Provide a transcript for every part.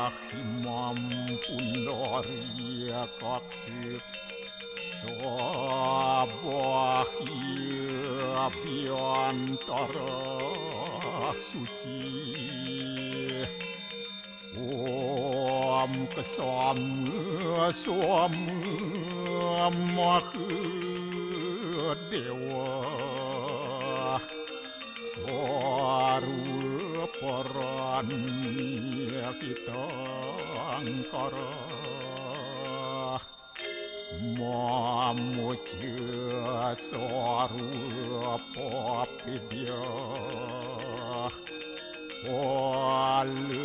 Rahimam Pundari Kaksik Sabahia Biantara Suci Om Kesama Sama Mahadewa Swaru Parani kita angkara Mamuja Swaru Papidya Walaya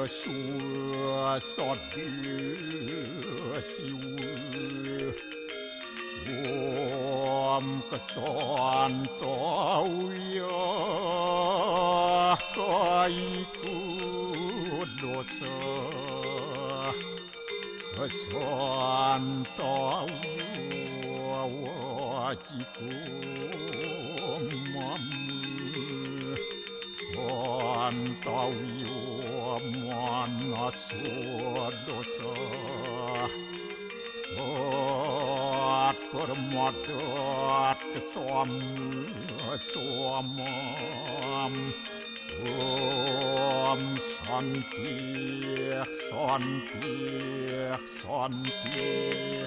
Suasadi Siwa Om Kesantauya Kaiku dosa Kesantauya Wajiku Mamu Santauya Manasu dosa Permadat kesamam Om Santi Santi Santi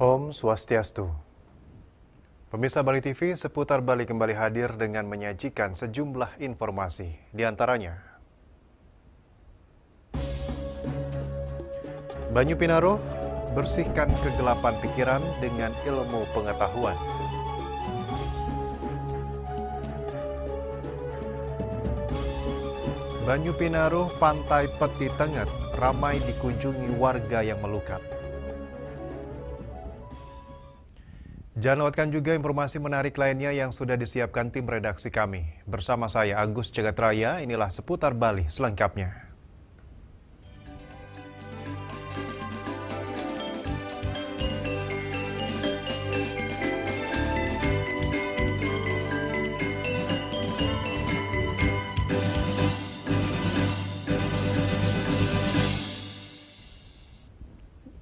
Om Swastiastu. Pemirsa Bali TV, seputar Bali kembali hadir dengan menyajikan sejumlah informasi. Di antaranya, Banyu Pinaro, bersihkan kegelapan pikiran dengan ilmu pengetahuan. Banyu Pinaro, Pantai Peti Tenget, ramai dikunjungi warga yang melukat. Jangan lewatkan juga informasi menarik lainnya yang sudah disiapkan tim redaksi kami. Bersama saya Agus Jagatraya, inilah seputar Bali selengkapnya.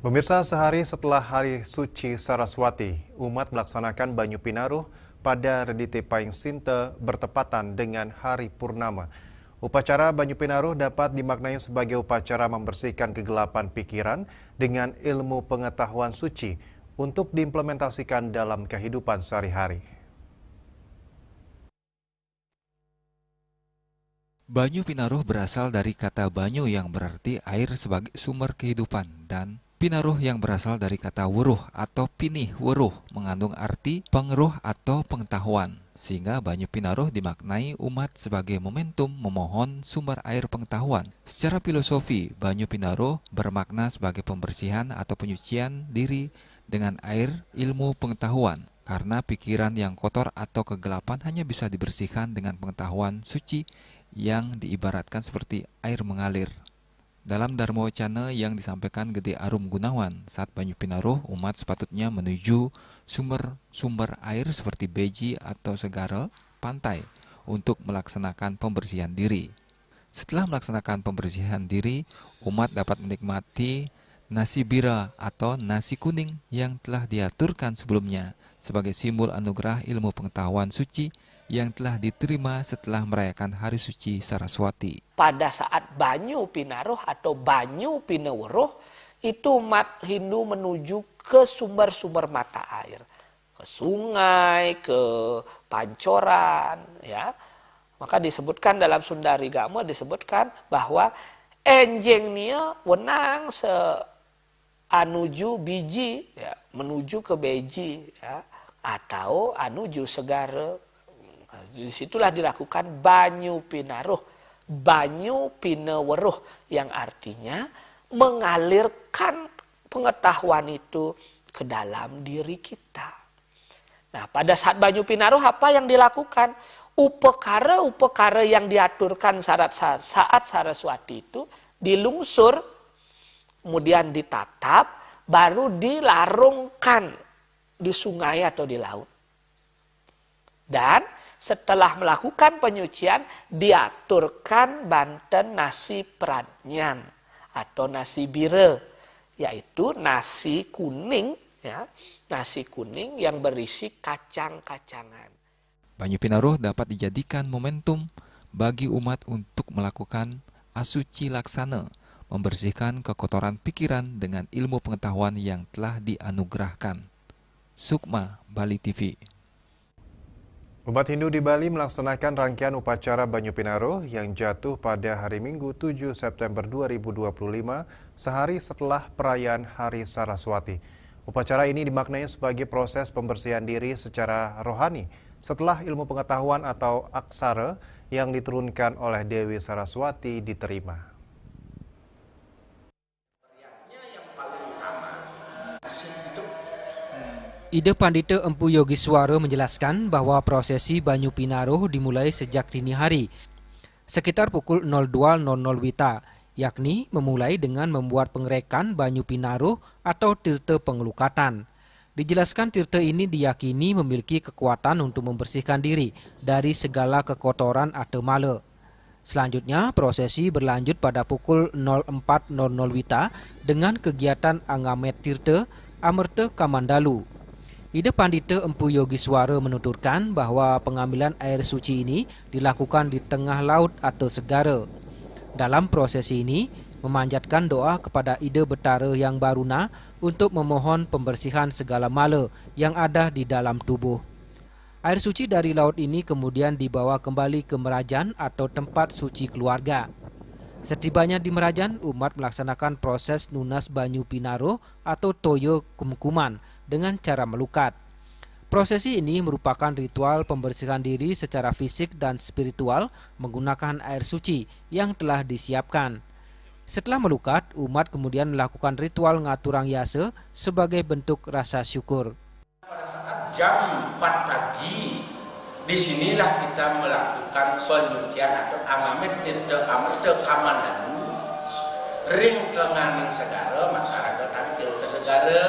Pemirsa, sehari setelah Hari Suci Saraswati, umat melaksanakan Banyu Pinaruh pada Redite Paing Sinte bertepatan dengan Hari Purnama. Upacara Banyu Pinaruh dapat dimaknai sebagai upacara membersihkan kegelapan pikiran dengan ilmu pengetahuan suci untuk diimplementasikan dalam kehidupan sehari-hari. Banyu Pinaruh berasal dari kata banyu yang berarti air sebagai sumber kehidupan dan Pinaruh yang berasal dari kata wuruh atau pinih wuruh mengandung arti pengeruh atau pengetahuan. Sehingga Banyu Pinaruh dimaknai umat sebagai momentum memohon sumber air pengetahuan. Secara filosofi, Banyu Pinaruh bermakna sebagai pembersihan atau penyucian diri dengan air ilmu pengetahuan. Karena pikiran yang kotor atau kegelapan hanya bisa dibersihkan dengan pengetahuan suci yang diibaratkan seperti air mengalir. Dalam Dharma Wacana yang disampaikan Gede Arum Gunawan, saat banyu pinaruh, umat sepatutnya menuju sumber-sumber air seperti beji atau segara, pantai, untuk melaksanakan pembersihan diri. Setelah melaksanakan pembersihan diri, umat dapat menikmati nasi bira atau nasi kuning yang telah diaturkan sebelumnya sebagai simbol anugerah ilmu pengetahuan suci yang telah diterima setelah merayakan Hari Suci Saraswati. Pada saat banyu pinaruh atau banyu pinawuruh, itu umat Hindu menuju ke sumber-sumber mata air, ke sungai, ke pancoran, ya. Maka disebutkan dalam Sundari Gama disebutkan bahwa enjeng nia wenang anuju biji, ya, menuju ke beji, ya, atau anuju segara. Disitulah dilakukan banyu pinaruh, banyu pinawuruh, yang artinya mengalirkan pengetahuan itu ke dalam diri kita. Nah, pada saat banyu pinaruh apa yang dilakukan? Upekara yang diaturkan saat Saraswati itu dilungsur, kemudian ditatap, baru dilarungkan di sungai atau di laut. Dan setelah melakukan penyucian, diaturkan banten nasi pradnyan atau nasi bira, yaitu nasi kuning, ya, nasi kuning yang berisi kacang-kacangan. Banyu pinaruh dapat dijadikan momentum bagi umat untuk melakukan asuci laksana, membersihkan kekotoran pikiran dengan ilmu pengetahuan yang telah dianugerahkan. Sukma, Bali TV. Umat Hindu di Bali melaksanakan rangkaian upacara Banyu Pinaruh yang jatuh pada hari Minggu 7 September 2025, sehari setelah perayaan Hari Saraswati. Upacara ini dimaknai sebagai proses pembersihan diri secara rohani setelah ilmu pengetahuan atau aksara yang diturunkan oleh Dewi Saraswati diterima. Ida Pandita Empu Yogiswara menjelaskan bahwa prosesi Banyu Pinaruh dimulai sejak dini hari, sekitar pukul 02.00 WITA, yakni memulai dengan membuat pengerekan Banyu Pinaruh atau tirta pengelukatan. Dijelaskan tirta ini diyakini memiliki kekuatan untuk membersihkan diri dari segala kekotoran atau mala. Selanjutnya, prosesi berlanjut pada pukul 04.00 WITA dengan kegiatan Angamet Tirta Amerta Kamandalu. Ida Pandita Empu Yogiswara menuturkan bahwa pengambilan air suci ini dilakukan di tengah laut atau segara. Dalam prosesi ini, memanjatkan doa kepada Ida Betara yang Baruna untuk memohon pembersihan segala mala yang ada di dalam tubuh. Air suci dari laut ini kemudian dibawa kembali ke Merajan atau tempat suci keluarga. Setibanya di Merajan, umat melaksanakan proses nunas Banyu Pinaruh atau toyo kumkuman dengan cara melukat. Prosesi ini merupakan ritual pembersihan diri secara fisik dan spiritual menggunakan air suci yang telah disiapkan. Setelah melukat, umat kemudian melakukan ritual ngaturang yasa sebagai bentuk rasa syukur. Pada saat jam 4 pagi, disinilah kita melakukan penyucian atau Angamet Tirta Amerta Kamandalu. Ring kenganing segara, maka ada tampil ke segara,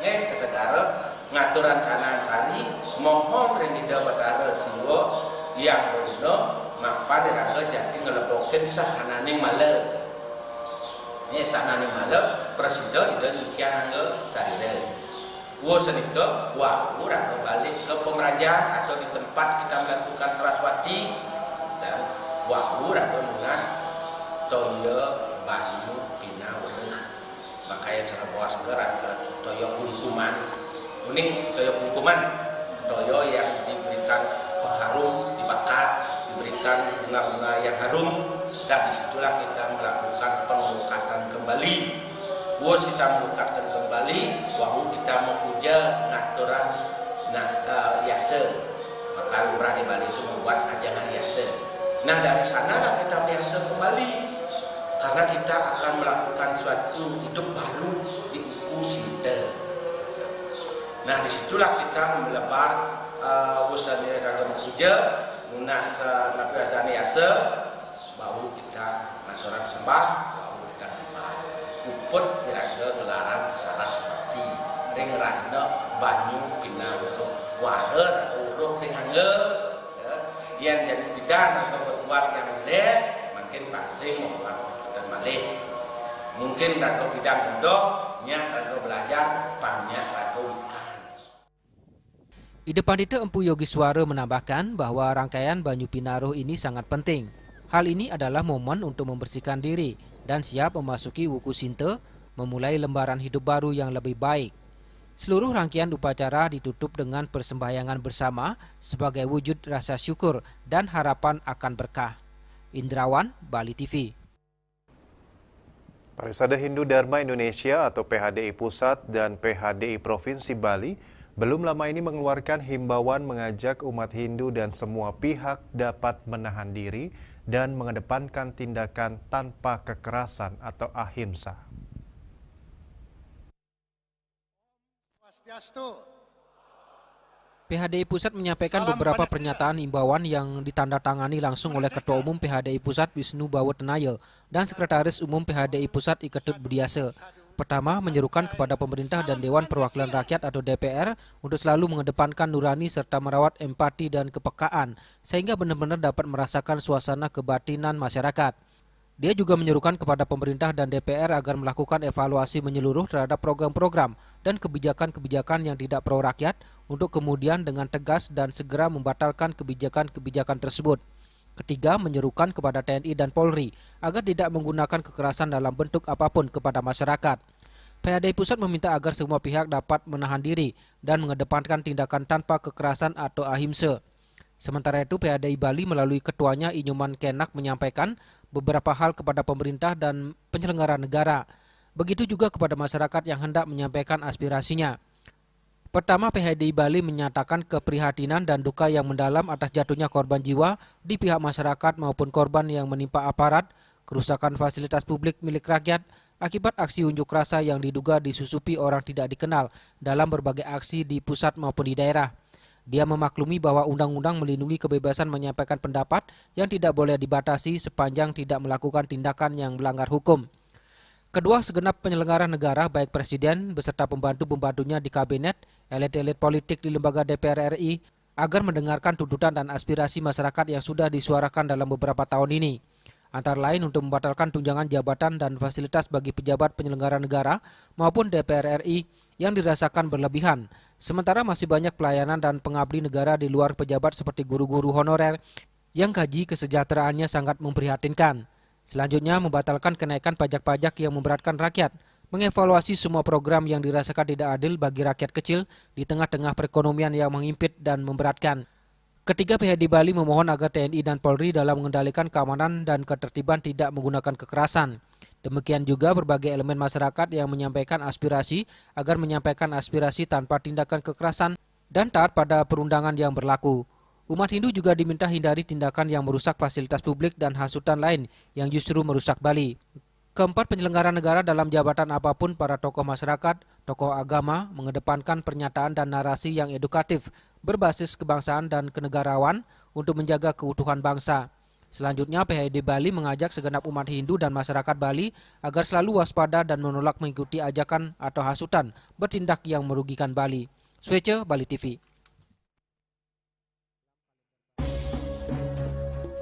ke segara, ngaturan canang sari, mohon ring Ida Betara siwa yang berguna, maka diraga jadi ngelepokin sahananing malam. Ini sahananing malam, presiden Ida nyucian angga sarida. Wo senika, wau raga balik ke Pemerajaan atau di tempat kita melakukan Saraswati, dan wau raga munas toyo Banyu Pinaruh. Makanya cara bawa segera toyo kungkuman, unik toyo kungkuman, toyo yang diberikan pengharum, dibakar, diberikan bunga-bunga yang harum, dan disitulah kita melakukan pengelukatan kembali. Bos kita melukatkan kembali, wahyu kita memuja ngaturan yasa. Maka lumrah di Bali itu membuat ajangan yasa. Nah dari sanalah kita biasa kembali, karena kita akan melakukan suatu hidup baru di Uku Sinta. Nah disitulah kita melebar usahanya ragam puja, munas nabi dan yasa, baru kita ngaturan sembah, baru put iraga gelaran Saraswati ring rana banyu pinaruh waher uruh ring angge yang jadi bidan atau berbuat yang leh makin pasing dan malih mungkin atau bidang bodoh nyak atau belajar banyak atau ikan. Ide Pandita Empu Yogiswara menambahkan bahwa rangkaian Banyu Pinaruh ini sangat penting. Hal ini adalah momen untuk membersihkan diri dan siap memasuki Wuku Sinta, memulai lembaran hidup baru yang lebih baik. Seluruh rangkaian upacara ditutup dengan persembahyangan bersama sebagai wujud rasa syukur dan harapan akan berkah. Indrawan, Bali TV. Parisada Hindu Dharma Indonesia atau PHDI Pusat dan PHDI Provinsi Bali belum lama ini mengeluarkan himbauan mengajak umat Hindu dan semua pihak dapat menahan diri dan mengedepankan tindakan tanpa kekerasan atau ahimsa. PHDI Pusat menyampaikan beberapa pernyataan imbauan yang ditandatangani langsung oleh Ketua Umum PHDI Pusat Wisnu Bawatenaya dan Sekretaris Umum PHDI Pusat Iketut Budiasa. Pertama, menyerukan kepada pemerintah dan Dewan Perwakilan Rakyat atau DPR untuk selalu mengedepankan nurani serta merawat empati dan kepekaan sehingga benar-benar dapat merasakan suasana kebatinan masyarakat. Dia juga menyerukan kepada pemerintah dan DPR agar melakukan evaluasi menyeluruh terhadap program-program dan kebijakan-kebijakan yang tidak pro rakyat untuk kemudian dengan tegas dan segera membatalkan kebijakan-kebijakan tersebut. Ketiga, menyerukan kepada TNI dan Polri agar tidak menggunakan kekerasan dalam bentuk apapun kepada masyarakat. PHDI Pusat meminta agar semua pihak dapat menahan diri dan mengedepankan tindakan tanpa kekerasan atau ahimsa. Sementara itu, PHDI Bali melalui ketuanya Inyuman Kenak menyampaikan beberapa hal kepada pemerintah dan penyelenggara negara. Begitu juga kepada masyarakat yang hendak menyampaikan aspirasinya. Pertama, PHDI Bali menyatakan keprihatinan dan duka yang mendalam atas jatuhnya korban jiwa di pihak masyarakat maupun korban yang menimpa aparat, kerusakan fasilitas publik milik rakyat, akibat aksi unjuk rasa yang diduga disusupi orang tidak dikenal dalam berbagai aksi di pusat maupun di daerah. Dia memaklumi bahwa undang-undang melindungi kebebasan menyampaikan pendapat yang tidak boleh dibatasi sepanjang tidak melakukan tindakan yang melanggar hukum. Kedua, segenap penyelenggara negara baik Presiden beserta pembantu-pembantunya di Kabinet, elit-elit politik di lembaga DPR RI agar mendengarkan tuntutan dan aspirasi masyarakat yang sudah disuarakan dalam beberapa tahun ini. Antara lain untuk membatalkan tunjangan jabatan dan fasilitas bagi pejabat penyelenggara negara maupun DPR RI yang dirasakan berlebihan. Sementara masih banyak pelayanan dan pengabdi negara di luar pejabat seperti guru-guru honorer yang gaji kesejahteraannya sangat memprihatinkan. Selanjutnya, membatalkan kenaikan pajak-pajak yang memberatkan rakyat, mengevaluasi semua program yang dirasakan tidak adil bagi rakyat kecil di tengah-tengah perekonomian yang mengimpit dan memberatkan. Ketiga, PHDI Bali memohon agar TNI dan Polri dalam mengendalikan keamanan dan ketertiban tidak menggunakan kekerasan. Demikian juga berbagai elemen masyarakat yang menyampaikan aspirasi agar menyampaikan aspirasi tanpa tindakan kekerasan dan taat pada perundangan yang berlaku. Umat Hindu juga diminta hindari tindakan yang merusak fasilitas publik dan hasutan lain yang justru merusak Bali. Keempat, penyelenggara negara dalam jabatan apapun, para tokoh masyarakat, tokoh agama, mengedepankan pernyataan dan narasi yang edukatif, berbasis kebangsaan dan kenegarawan untuk menjaga keutuhan bangsa. Selanjutnya, PHDI Bali mengajak segenap umat Hindu dan masyarakat Bali agar selalu waspada dan menolak mengikuti ajakan atau hasutan bertindak yang merugikan Bali. Swece, Bali TV.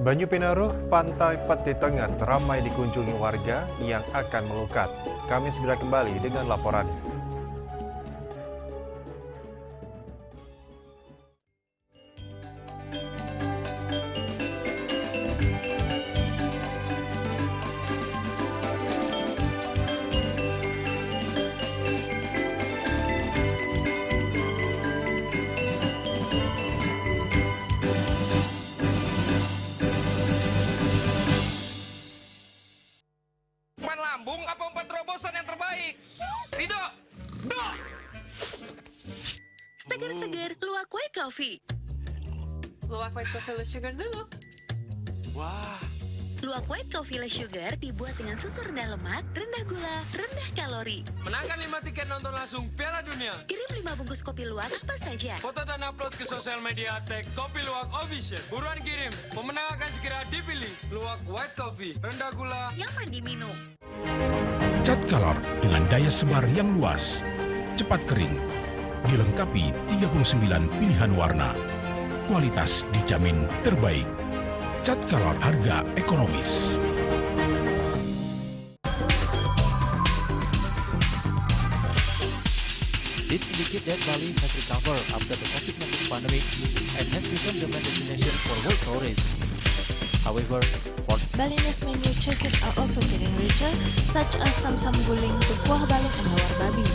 Banyu Pinaruh, Pantai Peti Tengat ramai dikunjungi warga yang akan melukat. Kami segera kembali dengan laporannya. Lambung apa umpan terobosan yang terbaik? Rido! Do! Seger-seger, luwak white coffee. Luwak white coffee less sugar dulu. Wah! Luwak white coffee less sugar dibuat dengan susu rendah lemak, rendah gula, rendah kalori. Menangkan 5 tiket nonton langsung Piala Dunia. Kirim 5 bungkus kopi luwak apa saja. Foto dan upload ke sosial media tag Kopi Luwak Official. Buruan kirim, pemenang akan segera dipilih. Luwak white coffee, rendah gula, nyaman diminum. Cat Color dengan daya sebar yang luas, cepat kering, dilengkapi 39 pilihan warna. Kualitas dijamin terbaik. Cat Color harga ekonomis. This indicates that Bali has recovered after the COVID-19 pandemic and has become the main destination for world tourists. However, Balinese menu choices are also getting richer, such as Samsam Guling, Kuah Bali, and Hawar Babi.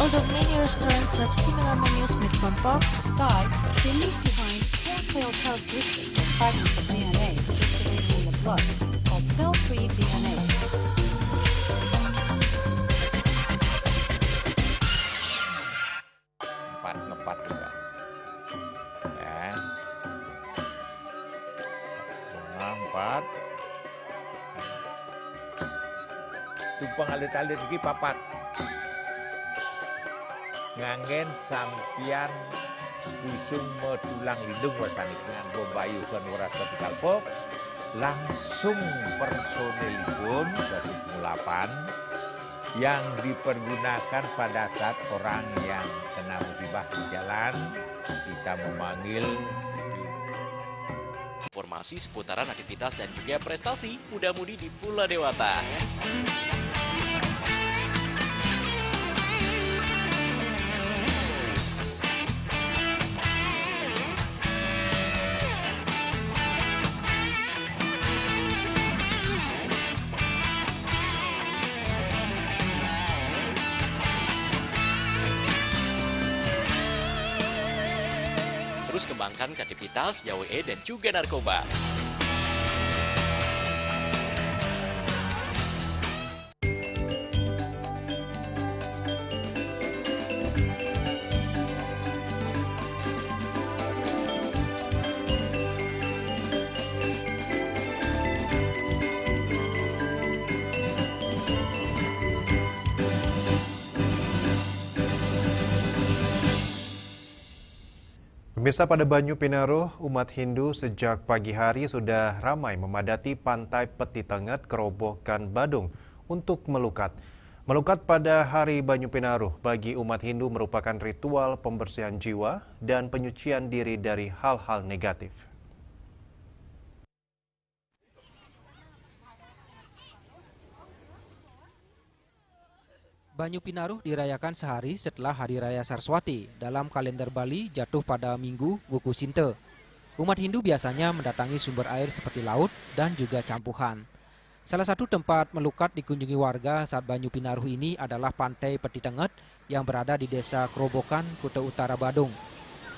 Although many restaurants serve similar menus made from pork, Thai, they leave behind telltale characteristics of fragments of DNA circulating in the blood, called cell-free DNA. Ngepat juga. Ya. Empat. Tumpang alit-alit lagi papat. Ngangen sampian busung metulang lindung wasani dengan bombayu sonora vertikal pop. Langsung personelipun 108 yang dipergunakan pada saat orang yang kena musibah di jalan, kita memanggil. Informasi seputaran aktivitas dan juga prestasi muda-mudi di Pulau Dewata. Terus kembangkan kreativitas, YWE, dan juga narkoba. Pemirsa, pada Banyu Pinaruh, umat Hindu sejak pagi hari sudah ramai memadati pantai Peti Tenget, Kerobokan Badung untuk melukat. Melukat pada hari Banyu Pinaruh bagi umat Hindu merupakan ritual pembersihan jiwa dan penyucian diri dari hal-hal negatif. Banyu Pinaruh dirayakan sehari setelah Hari Raya Saraswati. Dalam kalender Bali jatuh pada Minggu Wuku Sinte. Umat Hindu biasanya mendatangi sumber air seperti laut dan juga campuhan. Salah satu tempat melukat dikunjungi warga saat Banyu Pinaruh ini adalah Pantai Peti Tenget yang berada di Desa Kerobokan, Kuta Utara, Badung.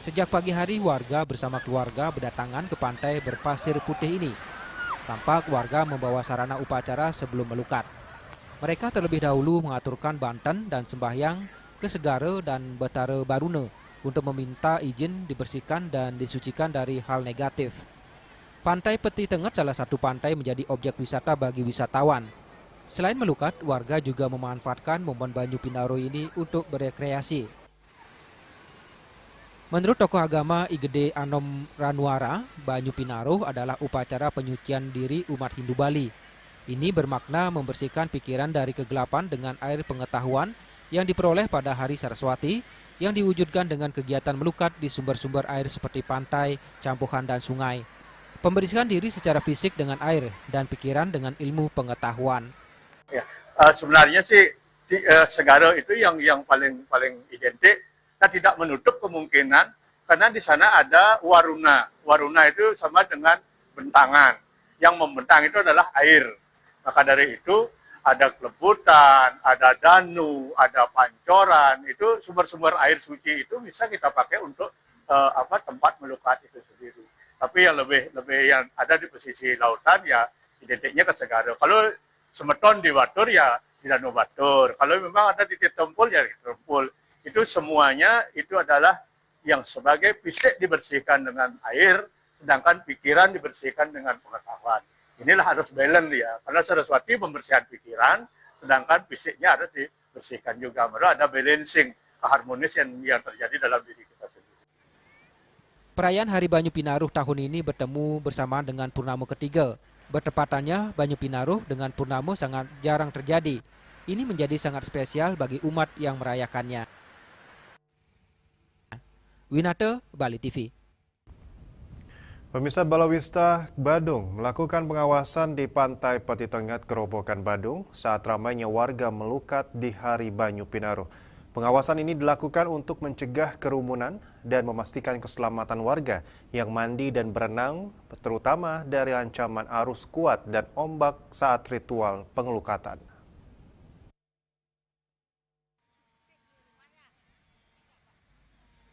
Sejak pagi hari warga bersama keluarga berdatangan ke pantai berpasir putih ini. Tampak warga membawa sarana upacara sebelum melukat. Mereka terlebih dahulu mengaturkan banten dan sembahyang ke Segara dan Betara Baruna untuk meminta izin dibersihkan dan disucikan dari hal negatif. Pantai Peti Tenget salah satu pantai menjadi objek wisata bagi wisatawan. Selain melukat, warga juga memanfaatkan momen Banyu Pinaruh ini untuk berekreasi. Menurut tokoh agama Igede Anom Ranuara, Banyu Pinaruh adalah upacara penyucian diri umat Hindu Bali. Ini bermakna membersihkan pikiran dari kegelapan dengan air pengetahuan yang diperoleh pada hari Saraswati yang diwujudkan dengan kegiatan melukat di sumber-sumber air seperti pantai, campuhan, dan sungai. Pembersihan diri secara fisik dengan air dan pikiran dengan ilmu pengetahuan. Ya, sebenarnya sih Segara itu yang paling identik. Kita tidak menutup kemungkinan karena di sana ada waruna. Waruna itu sama dengan bentangan. Yang membentang itu adalah air. Maka dari itu ada Klebutan, ada Danu, ada Pancoran, itu sumber-sumber air suci itu bisa kita pakai untuk tempat melukat itu sendiri. Tapi yang lebih yang ada di pesisir lautan ya identiknya ke Segara. Kalau Semeton di Batur ya di Danau Batur. Kalau memang ada di Tempul ya di Tempul. Itu semuanya itu adalah yang sebagai fisik dibersihkan dengan air, sedangkan pikiran dibersihkan dengan pengetahuan. Inilah harus balance ya, karena Saraswati pembersihan pikiran, sedangkan fisiknya harus dibersihkan juga. Baru ada balancing, keharmonis yang terjadi dalam diri kita sendiri. Perayaan Hari Banyu Pinaruh tahun ini bertemu bersamaan dengan Purnama ketiga. Bertepatannya, Banyu Pinaruh dengan Purnama sangat jarang terjadi. Ini menjadi sangat spesial bagi umat yang merayakannya. Winata, Bali TV. Pemirsa, Balawista Badung melakukan pengawasan di Pantai Peti Tengah, Kerobokan, Badung saat ramainya warga melukat di Hari Banyu Pinaruh. Pengawasan ini dilakukan untuk mencegah kerumunan dan memastikan keselamatan warga yang mandi dan berenang, terutama dari ancaman arus kuat dan ombak saat ritual pengelukatan.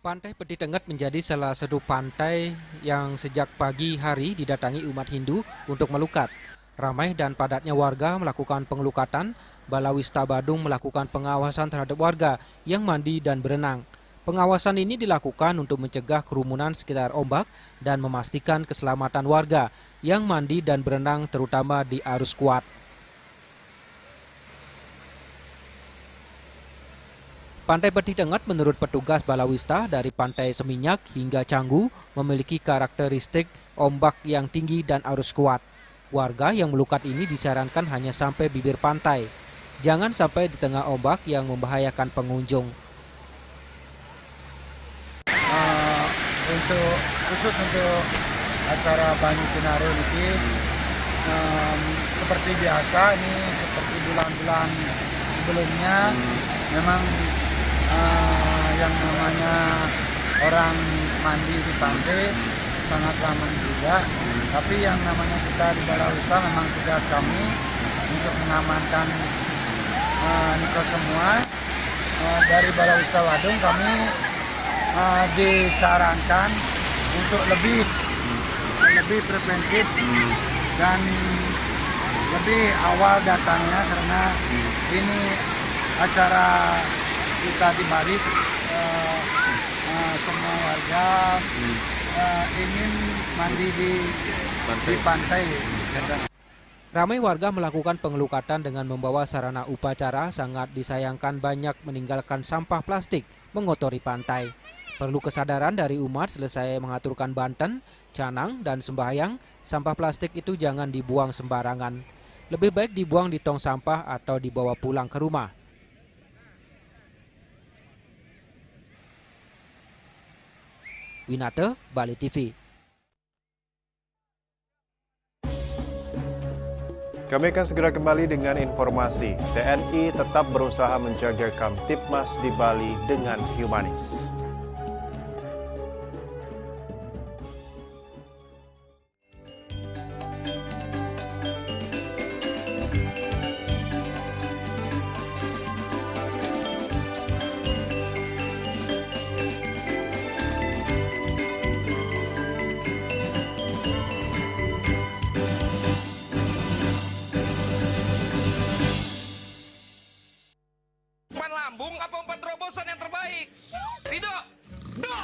Pantai Peti Tengah menjadi salah satu pantai yang sejak pagi hari didatangi umat Hindu untuk melukat. Ramai dan padatnya warga melakukan pengelukatan. Balawista Badung melakukan pengawasan terhadap warga yang mandi dan berenang. Pengawasan ini dilakukan untuk mencegah kerumunan sekitar ombak dan memastikan keselamatan warga yang mandi dan berenang terutama di arus kuat. Pantai Peti Tengah menurut petugas Balawista dari Pantai Seminyak hingga Canggu memiliki karakteristik ombak yang tinggi dan arus kuat. Warga yang melukat ini disarankan hanya sampai bibir pantai. Jangan sampai di tengah ombak yang membahayakan pengunjung. Khusus untuk acara Banyu Pinaruh ini seperti biasa, ini seperti bulan-bulan sebelumnya memang yang namanya orang mandi di pantai sangat ramai juga. Tapi yang namanya kita di Balawista memang tugas kami untuk mengamankan itu semua. Dari Balawista Badung kami disarankan untuk lebih preventif dan lebih awal datangnya, karena ini acara kita di Bali, semua warga ingin mandi di pantai. Ramai warga melakukan pengelukatan dengan membawa sarana upacara. Sangat disayangkan banyak meninggalkan sampah plastik mengotori pantai. Perlu kesadaran dari umat selesai mengaturkan banten, canang, dan sembahyang, sampah plastik itu jangan dibuang sembarangan. Lebih baik dibuang di tong sampah atau dibawa pulang ke rumah. Winata, Bali TV. Kami akan segera kembali dengan informasi. TNI tetap berusaha menjaga Kamtibmas di Bali dengan humanis. Lambung apa umpan terobosan yang terbaik? Rido! Do!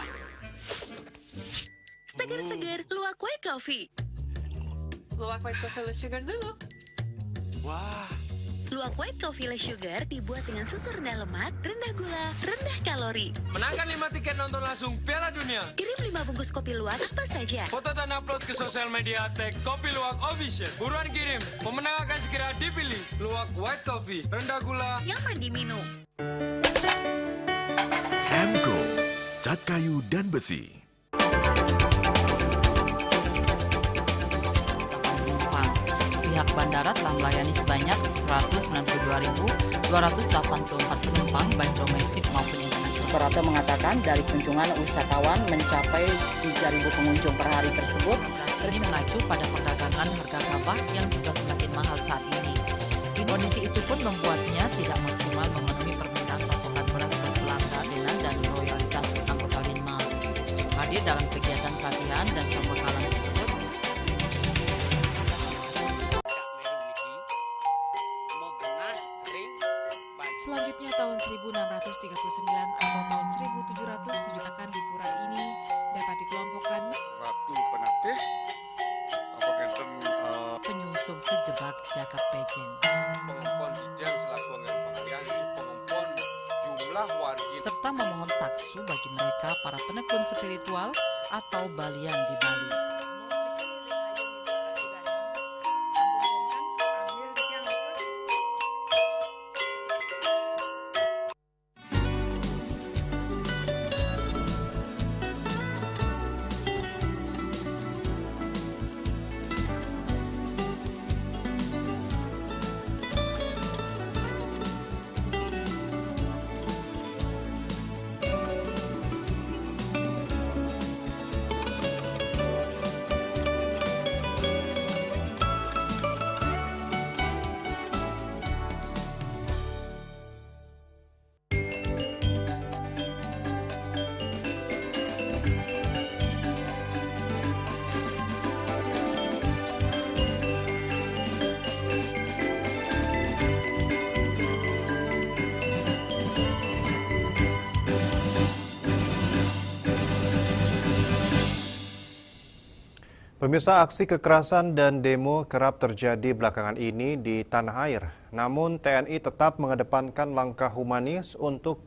Seger-seger, luwak white coffee. Luwak white coffee less sugar dulu. Wah. Luwak white coffee less sugar dibuat dengan susu rendah lemak, rendah gula, rendah kalori. Menangkan 5 tiket nonton langsung Piala Dunia. Kirim 5 bungkus kopi luwak apa saja. Foto dan upload ke sosial media tag Kopi Luwak Official. Buruan kirim, pemenang akan segera dipilih. Luwak white coffee, rendah gula, yang mandi minum. Emco, cat kayu dan besi. Pihak bandara telah melayani sebanyak 192.284 penumpang baik domestik maupun internasional. Operator mengatakan dari kunjungan wisatawan mencapai 3.000 pengunjung per hari tersebut. Ini mengacu pada perdagangan harga gabah yang juga semakin mahal saat ini. Kondisi itu pun membuatnya tidak maksimal memenuhi permintaan pasokan beras bagi pelanggan dan loyalitas anggota Linmas. Hadir dalam kegiatan pelatihan dan pembekalan tersebut. Selanjutnya tahun 1639 atau tahun 1707 akan di pura ini dapat dikelompokkan Ratu Penatih penyusun sejebak jagat pejen. Pengumpul Ijen selaku anggaran pengalian di pengumpul jumlah warga serta memohon taksu bagi mereka para penekun spiritual atau balian di Bali. Pemirsa, aksi kekerasan dan demo kerap terjadi belakangan ini di tanah air. Namun TNI tetap mengedepankan langkah humanis untuk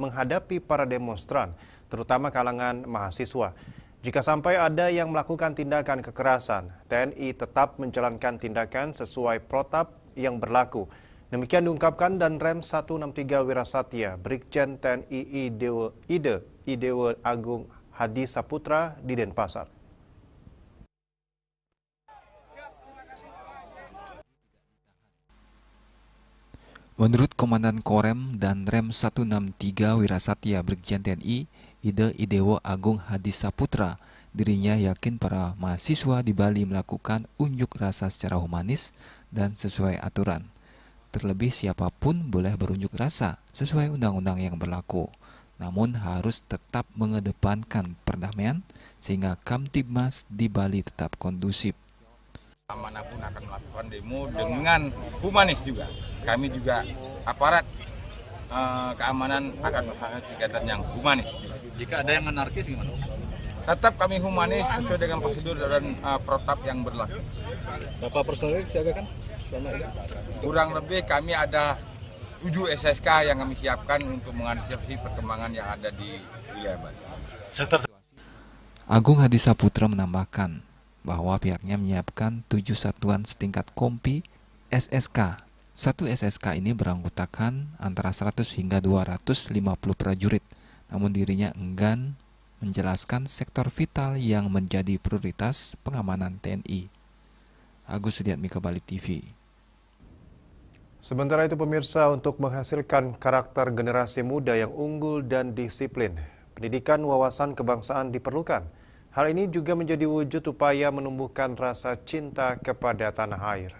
menghadapi para demonstran, terutama kalangan mahasiswa. Jika sampai ada yang melakukan tindakan kekerasan, TNI tetap menjalankan tindakan sesuai protap yang berlaku. Demikian diungkapkan Danrem 163 Wirasatya, Brigjen TNI Idewa Agung Hadi Saputra di Denpasar. Menurut Komandan Korem dan Rem 163 Wirasatya Brigjen TNI Idewa Agung Hadi Saputra, dirinya yakin para mahasiswa di Bali melakukan unjuk rasa secara humanis dan sesuai aturan. Terlebih siapapun boleh berunjuk rasa sesuai undang-undang yang berlaku, namun harus tetap mengedepankan perdamaian sehingga Kamtibmas di Bali tetap kondusif. Manapun akan melakukan demo dengan humanis juga. Kami juga aparat keamanan akan melakukan kegiatan yang humanis juga. Jika ada yang anarkis gimana? Tetap kami humanis sesuai dengan prosedur dan protap yang berlaku. Berapa personil disiagakan selama ini? Kurang lebih kami ada 7 SSK yang kami siapkan untuk mengantisipasi perkembangan yang ada di wilayah Bali. Agung Hadi Saputra menambahkan bahwa pihaknya menyiapkan 7 satuan setingkat kompi SSK. Satu SSK ini beranggotakan antara 100 hingga 250 prajurit, namun dirinya enggan menjelaskan sektor vital yang menjadi prioritas pengamanan TNI. Agus Sudiatmika, Bali TV. Sementara itu pemirsa, untuk menghasilkan karakter generasi muda yang unggul dan disiplin, pendidikan wawasan kebangsaan diperlukan. Hal ini juga menjadi wujud upaya menumbuhkan rasa cinta kepada tanah air.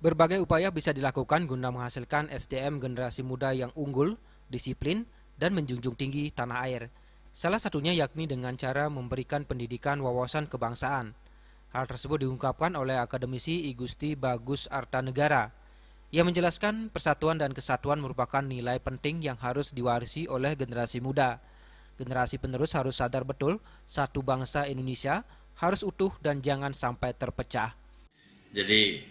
Berbagai upaya bisa dilakukan guna menghasilkan SDM generasi muda yang unggul, disiplin, dan menjunjung tinggi tanah air. Salah satunya yakni dengan cara memberikan pendidikan wawasan kebangsaan. Hal tersebut diungkapkan oleh akademisi I Gusti Bagus Artanegara. Ia menjelaskan persatuan dan kesatuan merupakan nilai penting yang harus diwarisi oleh generasi muda. Generasi penerus harus sadar betul satu bangsa Indonesia harus utuh dan jangan sampai terpecah. Jadi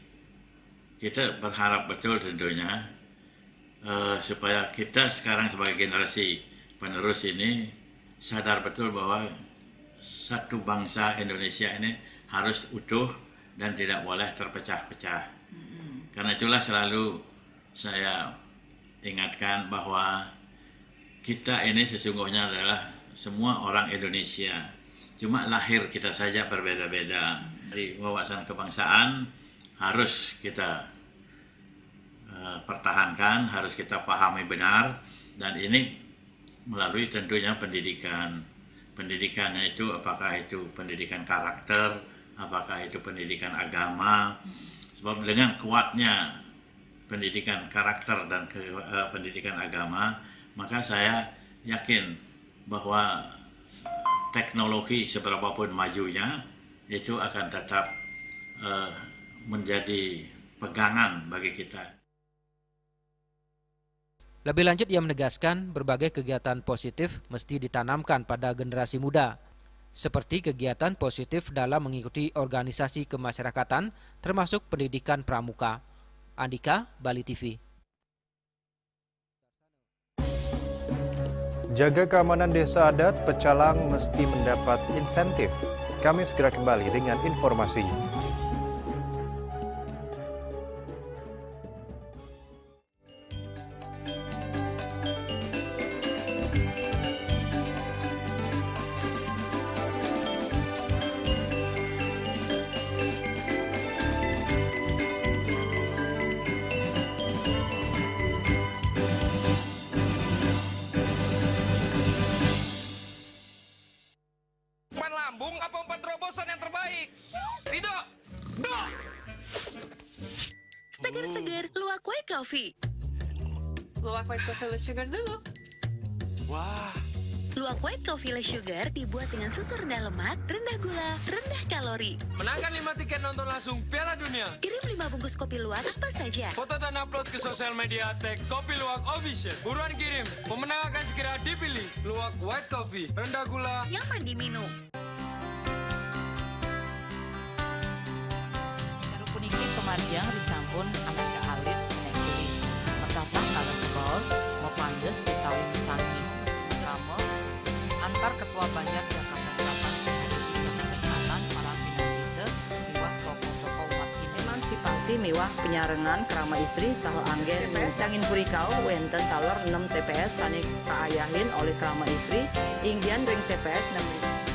kita berharap betul tentunya supaya kita sekarang sebagai generasi penerus ini sadar betul bahwa satu bangsa Indonesia ini harus utuh dan tidak boleh terpecah-pecah. Karena itulah selalu saya ingatkan bahwa kita ini sesungguhnya adalah semua orang Indonesia. Cuma lahir kita saja berbeda-beda. Dari wawasan kebangsaan harus kita pertahankan, harus kita pahami benar. Dan ini melalui tentunya pendidikan. Pendidikannya itu apakah itu pendidikan karakter, apakah itu pendidikan agama. Sebab dengan kuatnya pendidikan karakter dan pendidikan agama, maka saya yakin bahwa teknologi seberapapun majunya, itu akan tetap menjadi pegangan bagi kita. Lebih lanjut, ia menegaskan berbagai kegiatan positif mesti ditanamkan pada generasi muda, seperti kegiatan positif dalam mengikuti organisasi kemasyarakatan, termasuk pendidikan pramuka. Andika, Bali TV. Jaga keamanan desa adat, pecalang mesti mendapat insentif. Kami segera kembali dengan informasinya. Lambung apa umpan terobosan yang terbaik? Rido! Do! Seger-seger, luwak white coffee. Luwak white coffee with sugar dulu. Wah, Luwak white coffee less sugar dibuat dengan susu rendah lemak, rendah gula, rendah kalori. Menangkan 5 tiket nonton langsung Piala Dunia. Kirim 5 bungkus kopi luwak apa saja. Foto dan upload ke sosial media tag Kopi Luwak Official. Buruan kirim, pemenang akan segera dipilih. Luwak white coffee, rendah gula, nyaman diminum. Puniki kemarjang disampun angkat ke alit naik kulit. Metapang kalau bos, mau pandes dikawin sangi. Kamu antar ketua Banjar Jakarta Selatan di Jakarta Selatan para pindah miwah tokoh-tokoh umat Hindu. Emansipasi miwah penyarengan kerama istri saha anggen cangin purikau wenten taler 6 TPS sani kaayahin oleh kerama istri inggian ring TPS 6.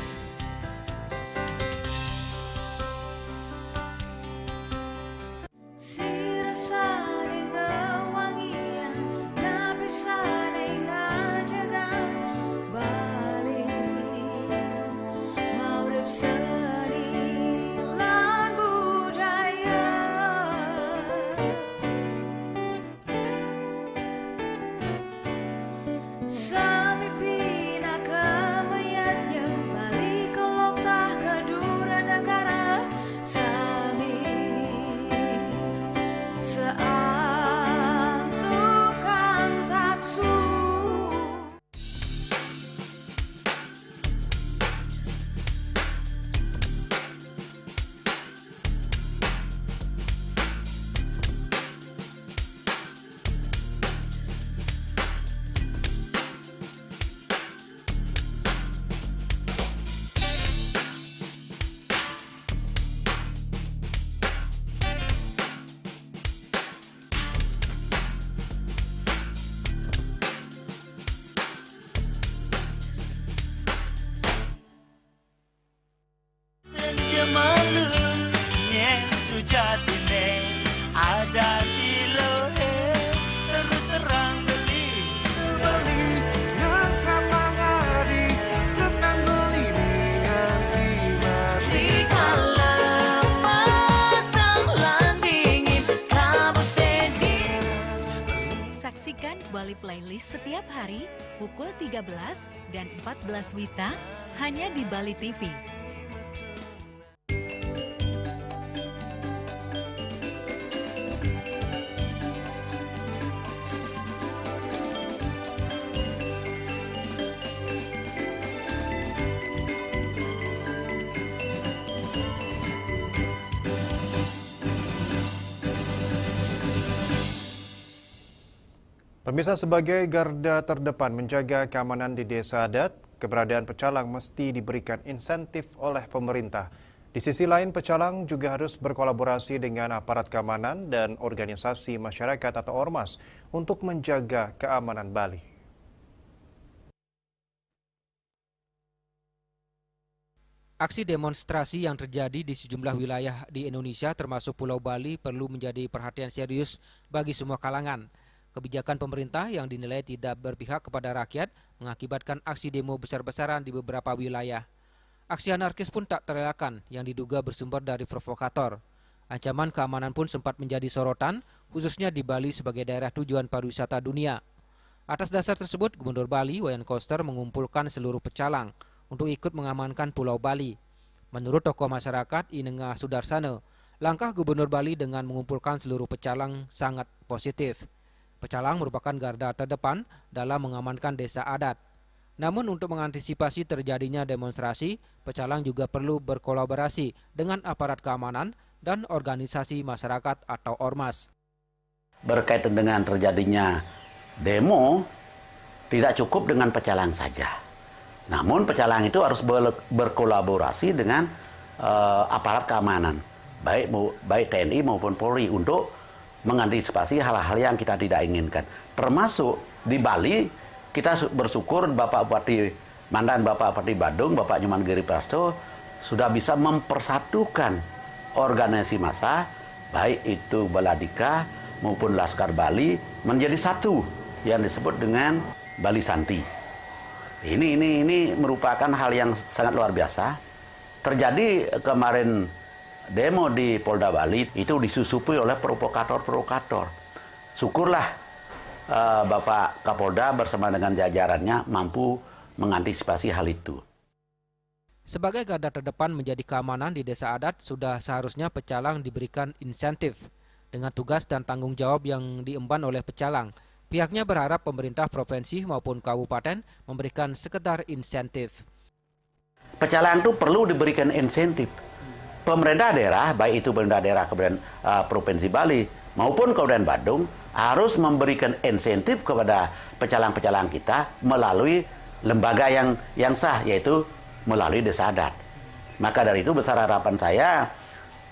Saksikan Bali Playlist setiap hari pukul 13 dan 14 WITA hanya di Bali TV. Pemirsa, sebagai garda terdepan menjaga keamanan di desa adat, keberadaan pecalang mesti diberikan insentif oleh pemerintah. Di sisi lain, pecalang juga harus berkolaborasi dengan aparat keamanan dan organisasi masyarakat atau ormas untuk menjaga keamanan Bali. Aksi demonstrasi yang terjadi di sejumlah wilayah di Indonesia termasuk Pulau Bali perlu menjadi perhatian serius bagi semua kalangan. Kebijakan pemerintah yang dinilai tidak berpihak kepada rakyat mengakibatkan aksi demo besar-besaran di beberapa wilayah. Aksi anarkis pun tak terelakkan yang diduga bersumber dari provokator. Ancaman keamanan pun sempat menjadi sorotan, khususnya di Bali sebagai daerah tujuan pariwisata dunia. Atas dasar tersebut, Gubernur Bali, Wayan Koster, mengumpulkan seluruh pecalang untuk ikut mengamankan Pulau Bali. Menurut tokoh masyarakat Inengah Sudarsana, langkah Gubernur Bali dengan mengumpulkan seluruh pecalang sangat positif. Pecalang merupakan garda terdepan dalam mengamankan desa adat. Namun untuk mengantisipasi terjadinya demonstrasi, pecalang juga perlu berkolaborasi dengan aparat keamanan dan organisasi masyarakat atau ormas. Berkaitan dengan terjadinya demo, tidak cukup dengan pecalang saja. Namun pecalang itu harus berkolaborasi dengan aparat keamanan, baik TNI maupun Polri untuk mengantisipasi hal-hal yang kita tidak inginkan. Termasuk di Bali, kita bersyukur Bapak Bupati Mandan, Bapak Bupati Badung, Bapak Nyoman Giriprasto sudah bisa mempersatukan organisasi massa, baik itu Baladika maupun Laskar Bali, menjadi satu yang disebut dengan Bali Santi. Ini merupakan hal yang sangat luar biasa. Terjadi kemarin demo di Polda Bali itu disusupi oleh provokator-provokator. Syukurlah Bapak Kapolda bersama dengan jajarannya mampu mengantisipasi hal itu. Sebagai garda terdepan menjadi keamanan di desa adat, sudah seharusnya pecalang diberikan insentif. Dengan tugas dan tanggung jawab yang diemban oleh pecalang, pihaknya berharap pemerintah provinsi maupun kabupaten memberikan sekedar insentif. Pecalang itu perlu diberikan insentif. Pemerintah daerah, baik itu pemerintah daerah kemudian Provinsi Bali maupun Kabupaten Badung, harus memberikan insentif kepada pecalang-pecalang kita melalui lembaga yang sah, yaitu melalui desa adat. Maka dari itu besar harapan saya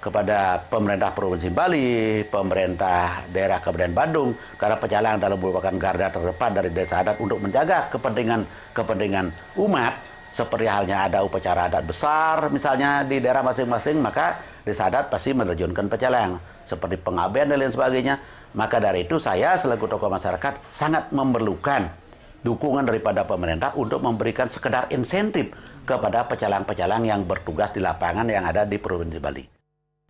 kepada pemerintah Provinsi Bali, pemerintah daerah Kabupaten Badung, karena pecalang adalah merupakan garda terdepan dari desa adat untuk menjaga kepentingan umat, seperti halnya ada upacara adat besar misalnya di daerah masing-masing, maka desa adat pasti menerjunkan pecalang, seperti pengabdian dan lain sebagainya. Maka dari itu saya selaku tokoh masyarakat sangat memerlukan dukungan daripada pemerintah untuk memberikan sekedar insentif kepada pecalang-pecalang yang bertugas di lapangan yang ada di Provinsi Bali.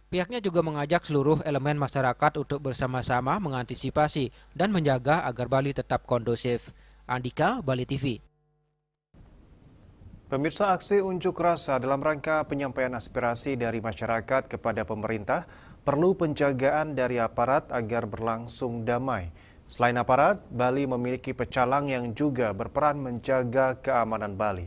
Pihaknya juga mengajak seluruh elemen masyarakat untuk bersama-sama mengantisipasi dan menjaga agar Bali tetap kondusif. Andika, Bali TV. Pemirsa, aksi unjuk rasa dalam rangka penyampaian aspirasi dari masyarakat kepada pemerintah perlu penjagaan dari aparat agar berlangsung damai. Selain aparat, Bali memiliki pecalang yang juga berperan menjaga keamanan Bali.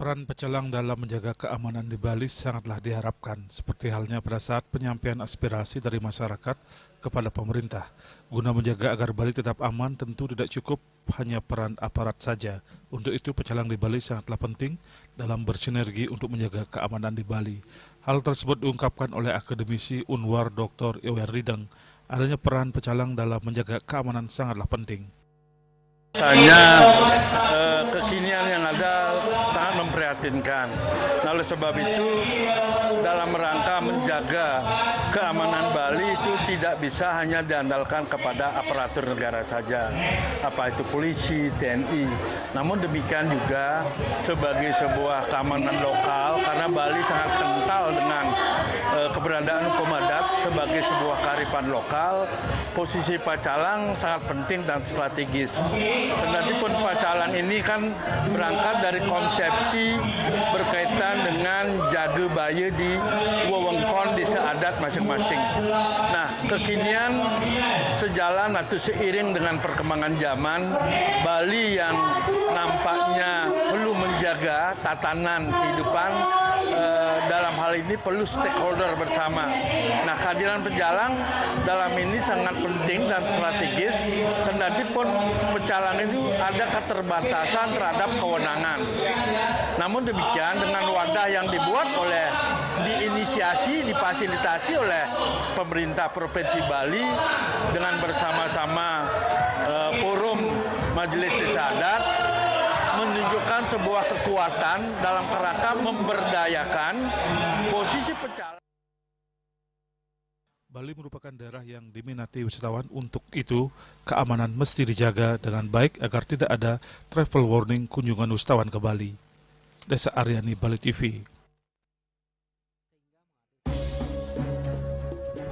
Peran pecalang dalam menjaga keamanan di Bali sangatlah diharapkan, seperti halnya pada saat penyampaian aspirasi dari masyarakat kepada pemerintah. Guna menjaga agar Bali tetap aman, tentu tidak cukup hanya peran aparat saja. Untuk itu pecalang di Bali sangatlah penting dalam bersinergi untuk menjaga keamanan di Bali. Hal tersebut diungkapkan oleh akademisi Unwar Dr. Iwer Rideng. Adanya peran pecalang dalam menjaga keamanan sangatlah penting. Kekinian yang ada sangat memprihatinkan. Nah, oleh sebab itu, dalam rangka menjaga keamanan Bali itu tidak bisa hanya diandalkan kepada aparatur negara saja, apa itu polisi, TNI. Namun demikian juga sebagai sebuah keamanan lokal, karena Bali sangat kental dengan keberadaan hukum adat sebagai sebuah kearifan lokal, posisi pecalang sangat penting dan strategis. Kendatipun pecalang ini kan berangkat dari konsepsi berkaitan dengan jaga baya di wewengkon desa adat masing-masing. Nah, kekinian sejalan atau seiring dengan perkembangan zaman, Bali yang nampaknya perlu menjaga tatanan kehidupan dalam hal ini perlu stakeholder bersama. Nah, kehadiran pecalang dalam ini sangat penting dan strategis, kendatipun pecalang itu ada keterbatasan terhadap kewenangan. Namun demikian, dengan wadah yang dibuat oleh, diinisiasi, difasilitasi oleh pemerintah Provinsi Bali dengan bersama-sama forum Majelis Desa Adat, menunjukkan sebuah kekuatan dalam kerangka memberdayakan posisi pecalang. Bali merupakan daerah yang diminati wisatawan, untuk itu keamanan mesti dijaga dengan baik agar tidak ada travel warning kunjungan wisatawan ke Bali. Desa Aryani, Bali TV.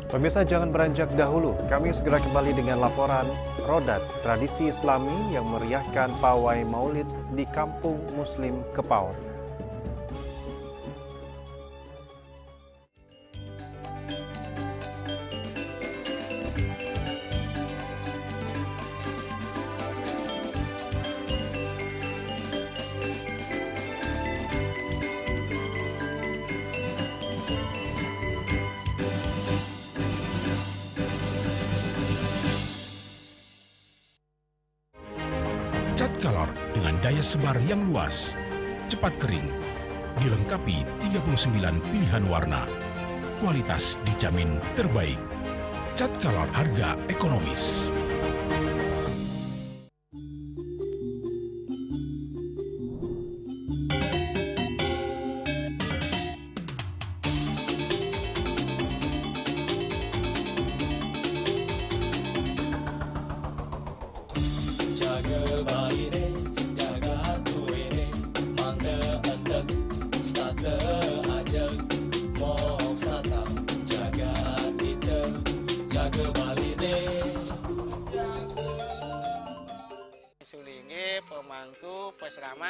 Pemirsa, jangan beranjak dahulu. Kami segera kembali dengan laporan Rodat, tradisi Islami yang meriahkan pawai Maulid di Kampung Muslim Kepaor. Cat color dengan daya sebar yang luas, cepat kering, dilengkapi 39 pilihan warna. Kualitas dijamin terbaik. Cat color harga ekonomis.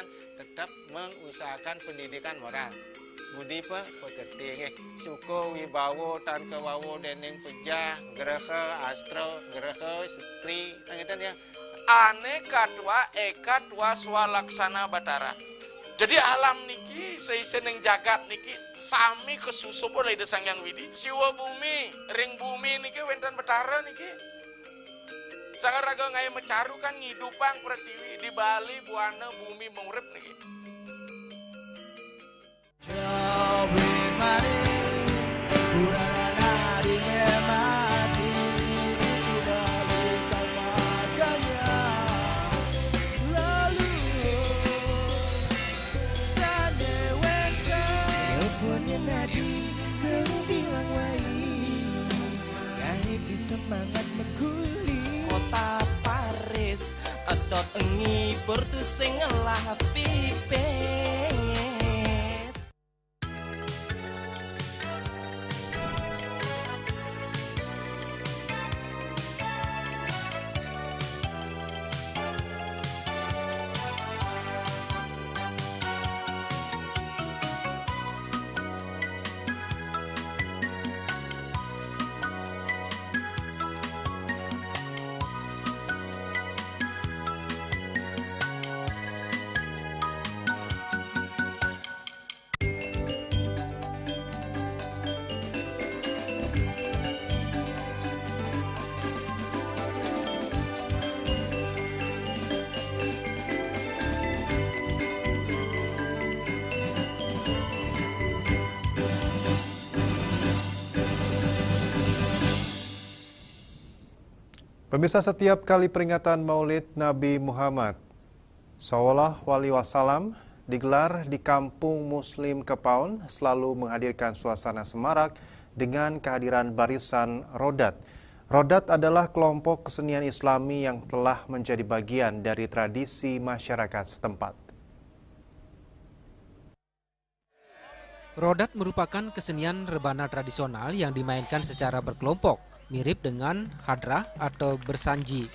teman-teman tetap mengusahakan pendidikan moral. Budi pekerti suko wibawo tan kewawo deneng pejah gereha astro gereha setri nangitan ya ane katwa eka tua swalaksana batara. Jadi alam niki seisen yang jagat niki sami kesusup oleh desang yang widi siwa bumi ring bumi niki wentan batara niki sangat raga ngaya mecaru kan ngidupang pertiwi di Bali buana bumi mengurip niki. Semangat meguli kota Paris atot engi bertu sing ngelah pipes. Pemirsa, setiap kali peringatan Maulid Nabi Muhammad SAW digelar di Kampung Muslim Kepaon selalu menghadirkan suasana semarak dengan kehadiran barisan Rodat. Rodat adalah kelompok kesenian Islami yang telah menjadi bagian dari tradisi masyarakat setempat. Rodat merupakan kesenian rebana tradisional yang dimainkan secara berkelompok, mirip dengan hadrah atau bersanji.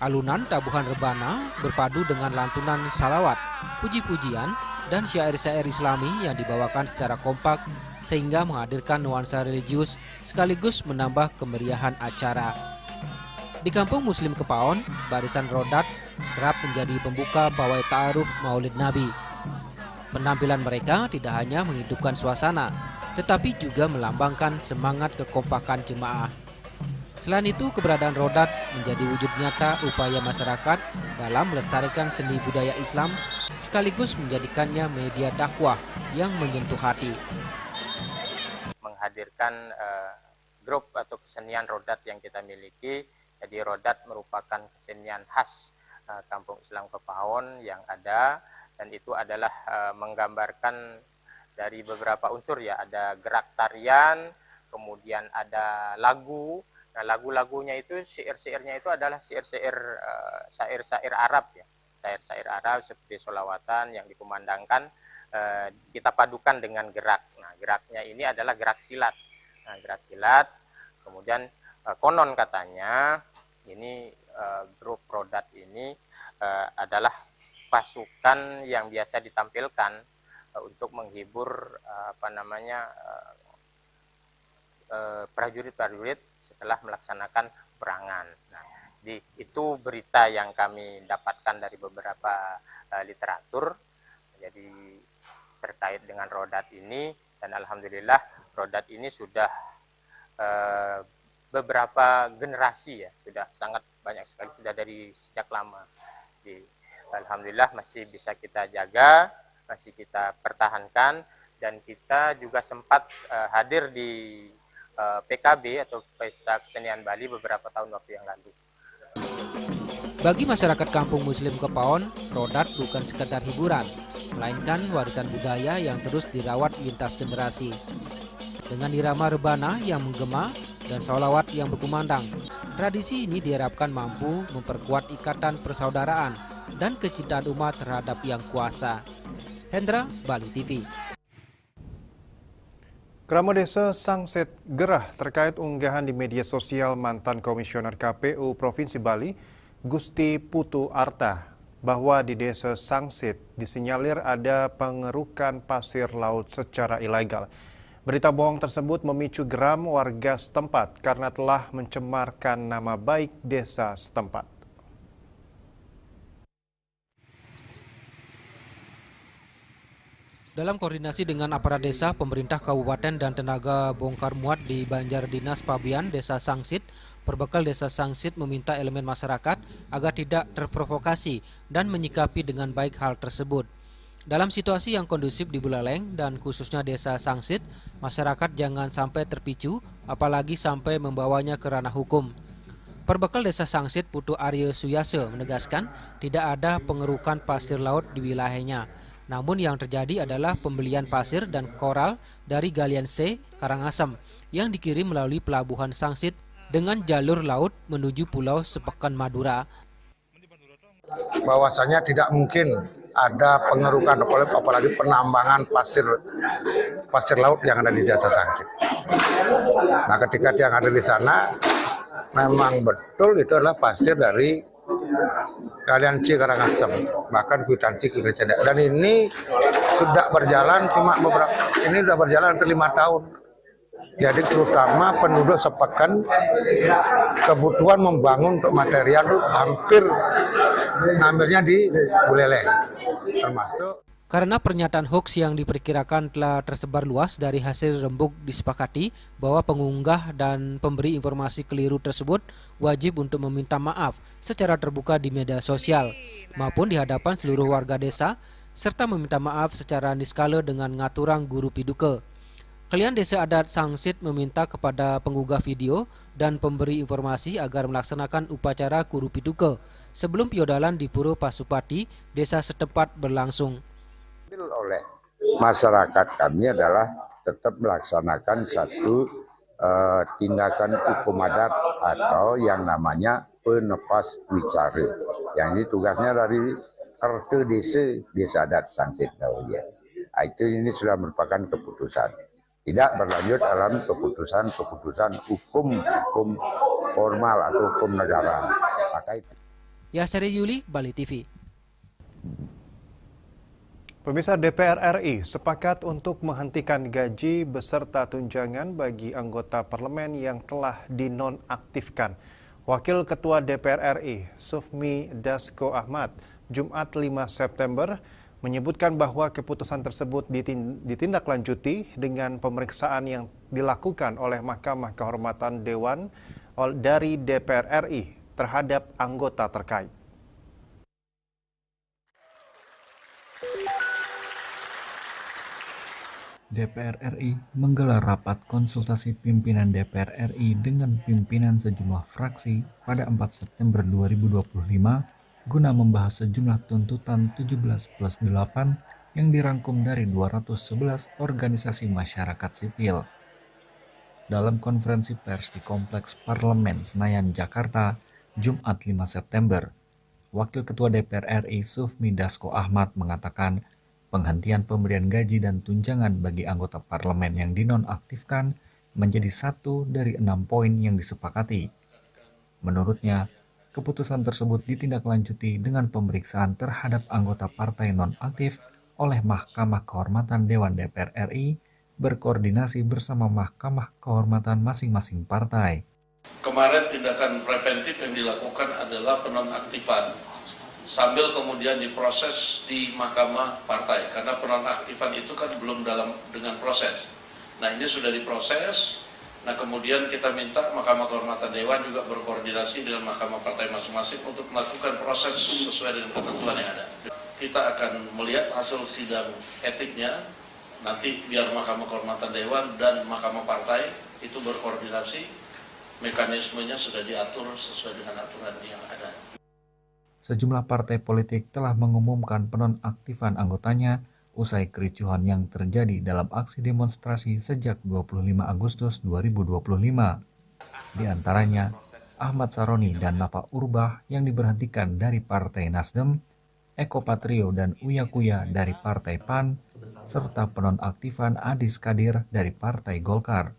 Alunan tabuhan rebana berpadu dengan lantunan salawat, puji-pujian, dan syair-syair Islami yang dibawakan secara kompak sehingga menghadirkan nuansa religius sekaligus menambah kemeriahan acara. Di Kampung Muslim Kepaon, barisan Rodat kerap menjadi pembuka pawai ta'aruf Maulid Nabi. Penampilan mereka tidak hanya menghidupkan suasana, tetapi juga melambangkan semangat kekompakan jemaah. Selain itu, keberadaan Rodat menjadi wujud nyata upaya masyarakat dalam melestarikan seni budaya Islam sekaligus menjadikannya media dakwah yang menyentuh hati. Menghadirkan grup atau kesenian Rodat yang kita miliki, jadi Rodat merupakan kesenian khas Kampung Islam Kepaon yang ada, dan itu adalah menggambarkan dari beberapa unsur ya, ada gerak tarian, kemudian ada lagu. Nah, lagu-lagunya itu, syair-syairnya itu adalah syair-syair Arab ya. Syair-syair Arab seperti sholawatan yang dikumandangkan, kita padukan dengan gerak. Nah, geraknya ini adalah gerak silat. Nah, gerak silat, kemudian konon katanya, ini grup Rodat ini adalah pasukan yang biasa ditampilkan untuk menghibur prajurit-prajurit setelah melaksanakan peperangan. Nah, itu berita yang kami dapatkan dari beberapa literatur, jadi terkait dengan Rodat ini, dan alhamdulillah Rodat ini sudah beberapa generasi ya, sudah sangat banyak sekali, sudah dari sejak lama. Alhamdulillah masih bisa kita jaga, masih kita pertahankan, dan kita juga sempat hadir di PKB atau Pesta Kesenian Bali beberapa tahun waktu yang lalu. Bagi masyarakat Kampung Muslim Kepaon, Rodat bukan sekedar hiburan, melainkan warisan budaya yang terus dirawat lintas generasi. Dengan irama rebana yang menggema dan sholawat yang berkumandang, tradisi ini diharapkan mampu memperkuat ikatan persaudaraan dan kecintaan umat terhadap yang kuasa. Hendra, Bali TV. Krama Desa Sangset gerah terkait unggahan di media sosial mantan Komisioner KPU Provinsi Bali, Gusti Putu Arta. bahwa di Desa Sangsit disinyalir ada pengerukan pasir laut secara ilegal. Berita bohong tersebut memicu geram warga setempat karena telah mencemarkan nama baik desa setempat. Dalam koordinasi dengan aparat desa, pemerintah kabupaten dan tenaga bongkar muat di Banjar Dinas Pabian, Desa Sangsit, Perbekal Desa Sangsit meminta elemen masyarakat agar tidak terprovokasi dan menyikapi dengan baik hal tersebut. Dalam situasi yang kondusif di Buleleng dan khususnya Desa Sangsit, masyarakat jangan sampai terpicu, apalagi sampai membawanya ke ranah hukum. Perbekal Desa Sangsit, Putu Arya Suyase menegaskan tidak ada pengerukan pasir laut di wilayahnya. Namun yang terjadi adalah pembelian pasir dan koral dari Galian C, Karangasem, yang dikirim melalui pelabuhan Sangsit dengan jalur laut menuju Pulau Sepekan Madura. Bahwasanya tidak mungkin ada pengerukan, apalagi penambangan pasir laut yang ada di Desa Sangsit. Nah, ketika yang ada di sana, memang betul itu adalah pasir dari Galian C Karangasem, bahkan kwitansi Gereja. Dan ini sudah berjalan sudah berjalan hampir 5 tahun. Jadi terutama penduduk Sepekan kebutuhan membangun untuk material itu hampir ngambilnya di Buleleng, termasuk. Karena pernyataan hoax yang diperkirakan telah tersebar luas, dari hasil rembuk disepakati bahwa pengunggah dan pemberi informasi keliru tersebut wajib untuk meminta maaf secara terbuka di media sosial maupun di hadapan seluruh warga desa, serta meminta maaf secara niskala dengan ngaturang guru piduke. Kalian Desa Adat Sangsit meminta kepada pengunggah video dan pemberi informasi agar melaksanakan upacara guru piduke sebelum piodalan di Puro Pasupati, desa setempat berlangsung. Oleh masyarakat kami adalah tetap melaksanakan satu tindakan hukum adat atau yang namanya penepas wicari. Yang ini tugasnya dari RT Desa Adat Sangsit. Itu ini sudah merupakan keputusan. Tidak berlanjut dalam keputusan hukum formal atau hukum negara. Maka itu. Yasari Yuli, Bali TV. Pemirsa, DPR RI sepakat untuk menghentikan gaji beserta tunjangan bagi anggota parlemen yang telah dinonaktifkan. Wakil Ketua DPR RI, Sufmi Dasko Ahmad, Jumat 5 September, menyebutkan bahwa keputusan tersebut ditindaklanjuti dengan pemeriksaan yang dilakukan oleh Mahkamah Kehormatan Dewan dari DPR RI terhadap anggota terkait. DPR RI menggelar rapat konsultasi pimpinan DPR RI dengan pimpinan sejumlah fraksi pada 4 September 2025 guna membahas sejumlah tuntutan 17+8 yang dirangkum dari 211 organisasi masyarakat sipil. Dalam konferensi pers di Kompleks Parlemen Senayan, Jakarta, Jumat 5 September, Wakil Ketua DPR RI Sufmi Dasko Ahmad mengatakan penghentian pemberian gaji dan tunjangan bagi anggota parlemen yang dinonaktifkan menjadi satu dari 6 poin yang disepakati. Menurutnya, keputusan tersebut ditindaklanjuti dengan pemeriksaan terhadap anggota partai nonaktif oleh Mahkamah Kehormatan Dewan DPR RI berkoordinasi bersama Mahkamah Kehormatan masing-masing partai. Kemarin tindakan preventif yang dilakukan adalah penonaktifan, sambil kemudian diproses di Mahkamah Partai, karena penonaktifan itu kan belum dengan proses. Nah, ini sudah diproses. Nah, kemudian kita minta Mahkamah Kehormatan Dewan juga berkoordinasi dengan Mahkamah Partai masing-masing untuk melakukan proses sesuai dengan ketentuan yang ada. Kita akan melihat hasil sidang etiknya, nanti biar Mahkamah Kehormatan Dewan dan Mahkamah Partai itu berkoordinasi, mekanismenya sudah diatur sesuai dengan aturan yang ada. Sejumlah partai politik telah mengumumkan penonaktifan anggotanya usai kericuhan yang terjadi dalam aksi demonstrasi sejak 25 Agustus 2025. Di antaranya, Ahmad Saroni dan Nafa Urbah yang diberhentikan dari Partai Nasdem, Eko Patrio dan Uya Kuya dari Partai PAN, serta penonaktifan Adis Kadir dari Partai Golkar.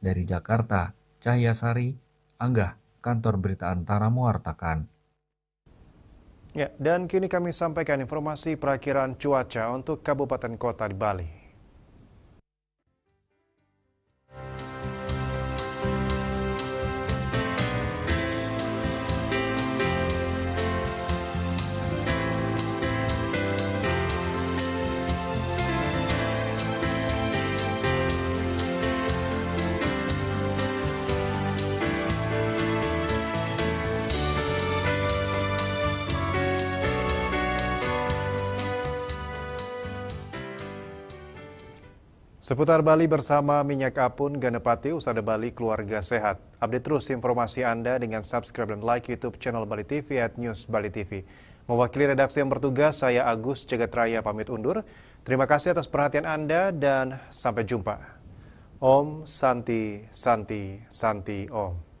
Dari Jakarta, Cahya Sari, Anggah, Kantor Berita Antara mewartakan. Ya, dan kini kami sampaikan informasi perakiraan cuaca untuk kabupaten kota di Bali. Seputar Bali bersama Minyak Apun, Ganapati, Usada Bali, Keluarga Sehat. Update terus informasi Anda dengan subscribe dan like YouTube channel Bali TV @News Bali TV. Mewakili redaksi yang bertugas, saya Agus Jagatraya pamit undur. Terima kasih atas perhatian Anda dan sampai jumpa. Om Santi Santi Santi Om.